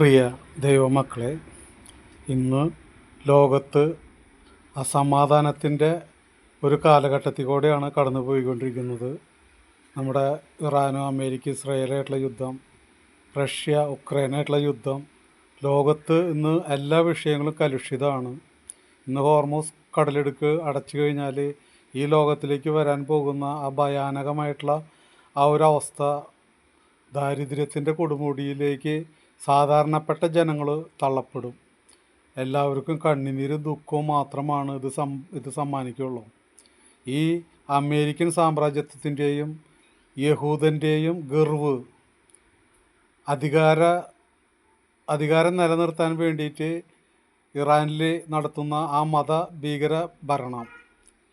പ്രിയ ദൈവമക്കളെ, ഇന്ന് ലോകത്ത് അസമാധാനത്തിൻ്റെ ഒരു കാലഘട്ടത്തിൽ കൂടെയാണ് കടന്നു പോയിക്കൊണ്ടിരിക്കുന്നത്. നമ്മുടെ ഇറാനും അമേരിക്ക ഇസ്രായേലായിട്ടുള്ള യുദ്ധം, റഷ്യ ഉക്രൈനായിട്ടുള്ള യുദ്ധം, ലോകത്ത് ഇന്ന് എല്ലാ വിഷയങ്ങളും കലുഷിതമാണ്. ഇന്ന് ഹോർമൂസ് കടലിടുക്ക് അടച്ചു കഴിഞ്ഞാൽ ഈ ലോകത്തിലേക്ക് വരാൻ പോകുന്ന ആ ഭയാനകമായിട്ടുള്ള ആ ഒരവസ്ഥ, ദാരിദ്ര്യത്തിൻ്റെ കൊടുമുടിയിലേക്ക് സാധാരണപ്പെട്ട ജനങ്ങൾ തള്ളപ്പെടും. എല്ലാവർക്കും കണ്ണുനീരും ദുഃഖവും മാത്രമാണ് ഇത് സമ്മാനിക്കുള്ളൂ. ഈ അമേരിക്കൻ സാമ്രാജ്യത്വത്തിൻ്റെയും യഹൂദൻ്റെയും ഗർവ്, അധികാരം നിലനിർത്താൻ വേണ്ടിയിട്ട് ഇറാനിൽ നടത്തുന്ന ആ മത ഭീകര ഭരണം,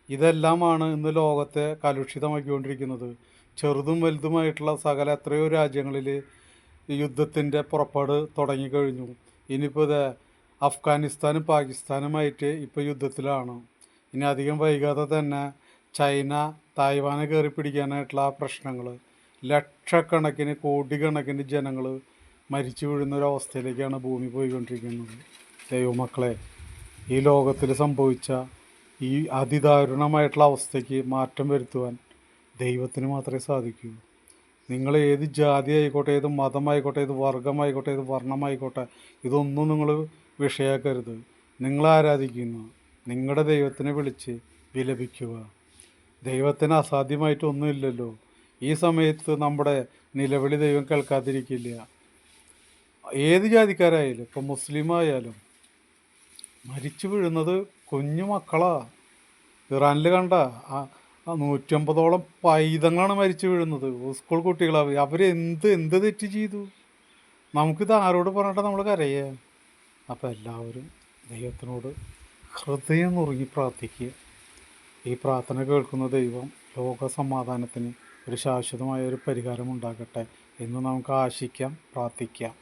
ഇതെല്ലാമാണ് ഇന്ന് ലോകത്തെ കലുഷിതമാക്കിക്കൊണ്ടിരിക്കുന്നത്. ചെറുതും വലുതുമായിട്ടുള്ള സകല എത്രയോ രാജ്യങ്ങളിൽ യുദ്ധത്തിൻ്റെ പുറപ്പാട് തുടങ്ങിക്കഴിഞ്ഞു. ഇനിയിപ്പോൾ ഇത് അഫ്ഗാനിസ്ഥാനും പാകിസ്ഥാനുമായിട്ട് ഇപ്പോൾ യുദ്ധത്തിലാണ്. ഇനി അധികം വൈകാതെ തന്നെ ചൈന തായ്വാനെ കയറി പിടിക്കാനായിട്ടുള്ള ആ പ്രശ്നങ്ങൾ, ലക്ഷക്കണക്കിന് കോടിക്കണക്കിന് ജനങ്ങൾ മരിച്ചു വീഴുന്നൊരവസ്ഥയിലേക്കാണ് ഭൂമി പോയിക്കൊണ്ടിരിക്കുന്നത്. ദൈവമക്കളെ, ഈ ലോകത്തിൽ സംഭവിച്ച ഈ അതിദാരുണമായിട്ടുള്ള അവസ്ഥയ്ക്ക് മാറ്റം വരുത്തുവാൻ ദൈവത്തിന് മാത്രമേ സാധിക്കൂ. നിങ്ങൾ ഏത് ജാതി ആയിക്കോട്ടെ, ഏത് മതമായിക്കോട്ടെ, ഏത് വർഗമായിക്കോട്ടെ, ഏത് വർണ്ണമായിക്കോട്ടെ, ഇതൊന്നും നിങ്ങൾ വിഷയാക്കരുത്. നിങ്ങൾ ആരാധിക്കുന്ന നിങ്ങളുടെ ദൈവത്തിനെ വിളിച്ച് വിലപിക്കുക. ദൈവത്തിന് അസാധ്യമായിട്ടൊന്നുമില്ലല്ലോ. ഈ സമയത്ത് നമ്മുടെ നിലവിളി ദൈവം കേൾക്കാതിരിക്കില്ല. ഏത് ജാതിക്കാരായാലും, ഇപ്പം മുസ്ലിം ആയാലും മരിച്ചു വീഴുന്നത് കുഞ്ഞു മക്കളാ. ഇറാനിൽ കണ്ട 150ഓളം പൈതങ്ങളാണ് മരിച്ചു വീഴുന്നത്. സ്കൂൾ കുട്ടികളാണ്. എന്ത് തെറ്റ് ചെയ്തു? നമുക്കിത് ആരോട് പറഞ്ഞിട്ട് നമ്മൾ കരയുക? അപ്പോൾ എല്ലാവരും ദൈവത്തിനോട് ഹൃദയം നുറുങ്ങി പ്രാർത്ഥിക്കുക. ഈ പ്രാർത്ഥന കേൾക്കുന്ന ദൈവം ലോക സമാധാനത്തിന് ഒരു ശാശ്വതമായ ഒരു പരിഹാരം ഉണ്ടാകട്ടെ എന്ന് നമുക്ക് ആശിക്കാം, പ്രാർത്ഥിക്കാം.